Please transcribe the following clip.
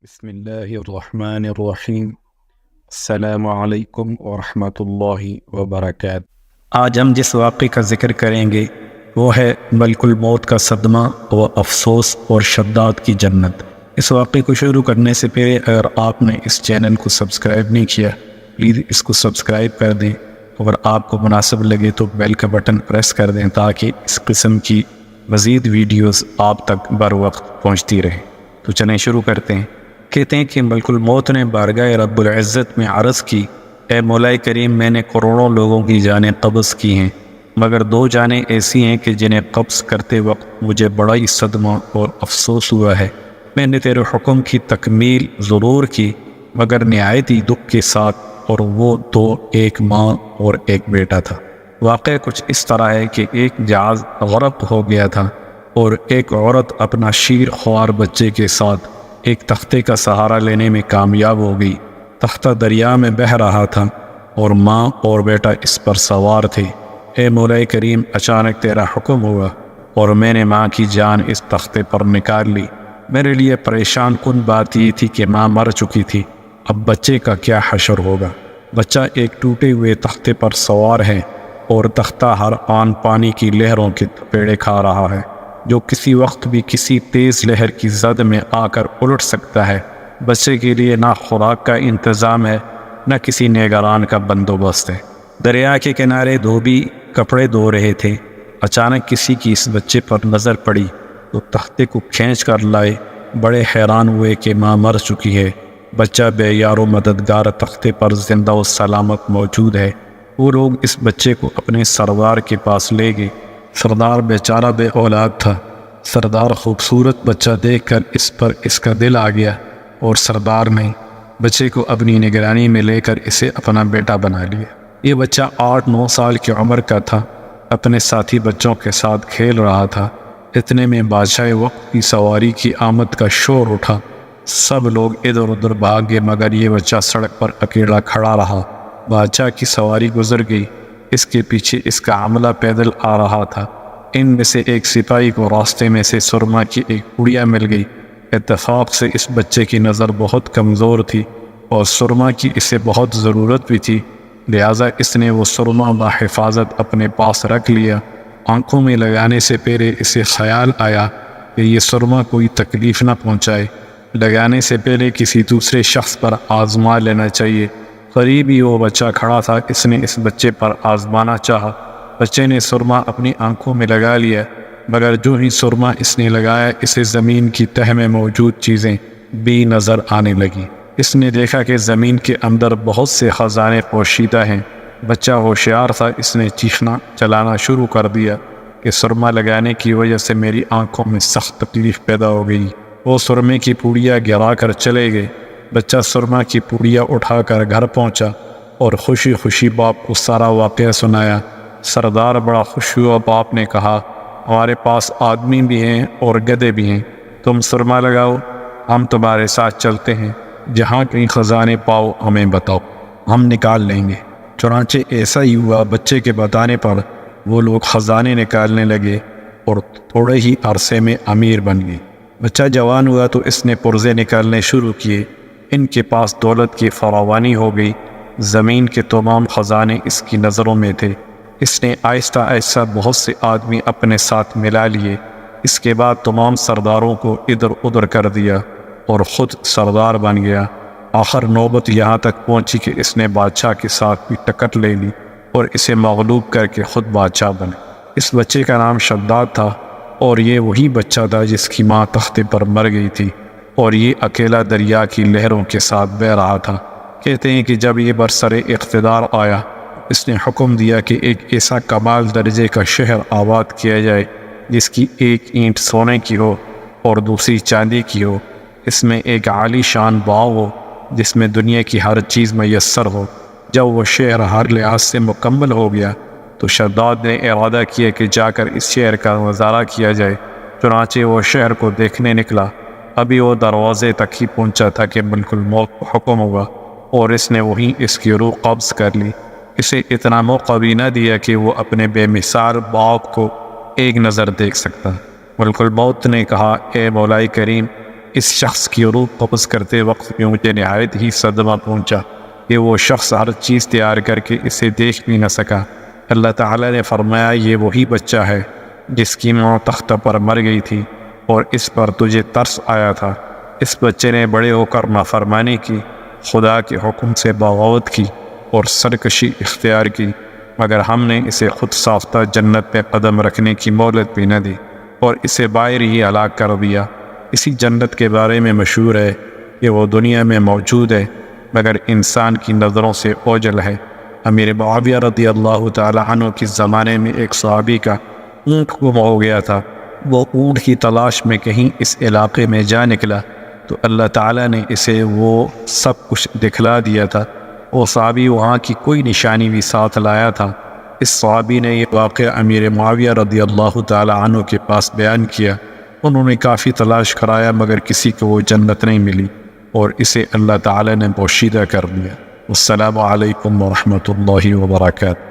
بسم اللہ الرحمن الرحیم۔ السلام علیکم ورحمۃ اللہ وبرکاتہ۔ آج ہم جس واقعے کا ذکر کریں گے وہ ہے ملک الموت کا صدمہ و افسوس اور شداد کی جنت۔ اس واقعے کو شروع کرنے سے پہلے اگر آپ نے اس چینل کو سبسکرائب نہیں کیا پلیز اس کو سبسکرائب کر دیں، اگر آپ کو مناسب لگے تو بیل کا بٹن پریس کر دیں تاکہ اس قسم کی مزید ویڈیوز آپ تک بر وقت پہنچتی رہیں۔ تو چلیں شروع کرتے ہیں۔ کہتے ہیں کہ ملک الموت نے بارگاہ رب العزت میں عرض کی، اے مولا کریم، میں نے کروڑوں لوگوں کی جانیں قبض کی ہیں، مگر دو جانیں ایسی ہیں کہ جنہیں قبض کرتے وقت مجھے بڑا ہی صدمہ اور افسوس ہوا ہے۔ میں نے تیرے حکم کی تکمیل ضرور کی مگر نہایت ہی دکھ کے ساتھ، اور وہ دو، ایک ماں اور ایک بیٹا تھا۔ واقعہ کچھ اس طرح ہے کہ ایک جہاز غرق ہو گیا تھا اور ایک عورت اپنا شیر خوار بچے کے ساتھ ایک تختے کا سہارا لینے میں کامیاب ہو گئی۔ تختہ دریا میں بہہ رہا تھا اور ماں اور بیٹا اس پر سوار تھے۔ اے مولا کریم، اچانک تیرا حکم ہوا اور میں نے ماں کی جان اس تختے پر نکال لی۔ میرے لیے پریشان کن بات یہ تھی کہ ماں مر چکی تھی، اب بچے کا کیا حشر ہوگا؟ بچہ ایک ٹوٹے ہوئے تختے پر سوار ہے اور تختہ ہر آن پانی کی لہروں کے تپیڑے کھا رہا ہے جو کسی وقت بھی کسی تیز لہر کی زد میں آ کر الٹ سکتا ہے۔ بچے کے لیے نہ خوراک کا انتظام ہے نہ کسی نگران کا بندوبست ہے۔ دریا کے کنارے دھوبی کپڑے دھو رہے تھے۔ اچانک کسی کی اس بچے پر نظر پڑی تو تختے کو کھینچ کر لائے۔ بڑے حیران ہوئے کہ ماں مر چکی ہے، بچہ بے یار و مددگار تختے پر زندہ و سلامت موجود ہے۔ وہ لوگ اس بچے کو اپنے سردار کے پاس لے گئے۔ سردار بیچارہ بے اولاد تھا۔ سردار خوبصورت بچہ دیکھ کر اس پر اس کا دل آ گیا اور سردار نے بچے کو اپنی نگرانی میں لے کر اسے اپنا بیٹا بنا لیا۔ یہ بچہ 8-9 سال کی عمر کا تھا، اپنے ساتھی بچوں کے ساتھ کھیل رہا تھا۔ اتنے میں بادشاہ وقت کی سواری کی آمد کا شور اٹھا۔ سب لوگ ادھر ادھر بھاگ گئے مگر یہ بچہ سڑک پر اکیلا کھڑا رہا۔ بادشاہ کی سواری گزر گئی، اس کے پیچھے اس کا عملہ پیدل آ رہا تھا۔ ان میں سے ایک سپاہی کو راستے میں سے سرما کی ایک پڑیا مل گئی۔ اتفاق سے اس بچے کی نظر بہت کمزور تھی اور سرما کی اسے بہت ضرورت بھی تھی، لہٰذا اس نے وہ سرما بحفاظت اپنے پاس رکھ لیا۔ آنکھوں میں لگانے سے پہلے اسے خیال آیا کہ یہ سرما کوئی تکلیف نہ پہنچائے، لگانے سے پہلے کسی دوسرے شخص پر آزما لینا چاہیے۔ قریب ہی وہ بچہ کھڑا تھا، اس نے اس بچے پر آزمانا چاہا۔ بچے نے سرما اپنی آنکھوں میں لگا لیا مگر جو ہی سرما اس نے لگایا اسے زمین کی تہہ میں موجود چیزیں بھی نظر آنے لگیں۔ اس نے دیکھا کہ زمین کے اندر بہت سے خزانے پوشیدہ ہیں۔ بچہ ہوشیار تھا، اس نے چیخنا چلانا شروع کر دیا کہ سرما لگانے کی وجہ سے میری آنکھوں میں سخت تکلیف پیدا ہو گئی۔ وہ سرمے کی پوڑیا گرا کر چلے گئے۔ بچہ سرما کی پوڑیا اٹھا کر گھر پہنچا اور خوشی خوشی باپ کو سارا واقعہ سنایا۔ سردار بڑا خوش ہوا۔ باپ نے کہا، ہمارے پاس آدمی بھی ہیں اور گدھے بھی ہیں، تم سرما لگاؤ، ہم تمہارے ساتھ چلتے ہیں، جہاں کہیں خزانے پاؤ ہمیں بتاؤ، ہم نکال لیں گے۔ چنانچہ ایسا ہی ہوا۔ بچے کے بتانے پر وہ لوگ خزانے نکالنے لگے اور تھوڑے ہی عرصے میں امیر بن گئے۔ بچہ جوان ہوا تو اس نے پرزے نکالنے شروع کیے۔ ان کے پاس دولت کی فراوانی ہو گئی، زمین کے تمام خزانے اس کی نظروں میں تھے۔ اس نے آہستہ آہستہ بہت سے آدمی اپنے ساتھ ملا لیے۔ اس کے بعد تمام سرداروں کو ادھر ادھر کر دیا اور خود سردار بن گیا۔ آخر نوبت یہاں تک پہنچی کہ اس نے بادشاہ کے ساتھ بھی ٹکر لے لی اور اسے مغلوب کر کے خود بادشاہ بنے۔ اس بچے کا نام شداد تھا اور یہ وہی بچہ تھا جس کی ماں تختے پر مر گئی تھی اور یہ اکیلا دریا کی لہروں کے ساتھ بہہ رہا تھا۔ کہتے ہیں کہ جب یہ برسر اقتدار آیا اس نے حکم دیا کہ ایک ایسا کمال درجے کا شہر آباد کیا جائے جس کی ایک اینٹ سونے کی ہو اور دوسری چاندی کی ہو، اس میں ایک عالی شان باغ ہو جس میں دنیا کی ہر چیز میسر ہو۔ جب وہ شہر ہر لحاظ سے مکمل ہو گیا تو شداد نے ارادہ کیا کہ جا کر اس شہر کا نظارہ کیا جائے۔ چنانچہ وہ شہر کو دیکھنے نکلا۔ ابھی وہ دروازے تک ہی پہنچا تھا کہ ملک الموت کو حکم ہوا اور اس نے وہیں اس کی روح قبض کر لی۔ اسے اتنا موقع بھی نہ دیا کہ وہ اپنے بے مثال باپ کو ایک نظر دیکھ سکتا۔ ملک الموت نے کہا، اے مولا کریم، اس شخص کی روح قبض کرتے وقت میں مجھے نہایت ہی صدمہ پہنچا کہ وہ شخص ہر چیز تیار کر کے اسے دیکھ بھی نہ سکا۔ اللہ تعالیٰ نے فرمایا یہ وہی بچہ ہے جس کی ماں تختہ پر مر گئی تھی اور اس پر تجھے ترس آیا تھا۔ اس بچے نے بڑے ہو کر نافرمانی کی، خدا کے حکم سے بغاوت کی اور سرکشی اختیار کی، مگر ہم نے اسے خود ساختہ جنت میں قدم رکھنے کی مہلت بھی نہ دی اور اسے باہر ہی ہلاک کر دیا۔ اسی جنت کے بارے میں مشہور ہے کہ وہ دنیا میں موجود ہے مگر انسان کی نظروں سے اوجھل ہے۔ امیر معاویہ رضی اللہ تعالی عنہ کے زمانے میں ایک صحابی کا اونٹ گم ہو گیا تھا۔ وہ اونٹ کی تلاش میں کہیں اس علاقے میں جا نکلا تو اللہ تعالیٰ نے اسے وہ سب کچھ دکھلا دیا تھا۔ وہ صحابی وہاں کی کوئی نشانی بھی ساتھ لایا تھا۔ اس صحابی نے یہ واقعہ امیر معاویہ رضی اللہ تعالی عنہ کے پاس بیان کیا۔ انہوں نے کافی تلاش کرایا مگر کسی کو وہ جنت نہیں ملی اور اسے اللہ تعالیٰ نے پوشیدہ کر دیا۔ السلام علیکم ورحمۃ اللہ وبرکاتہ۔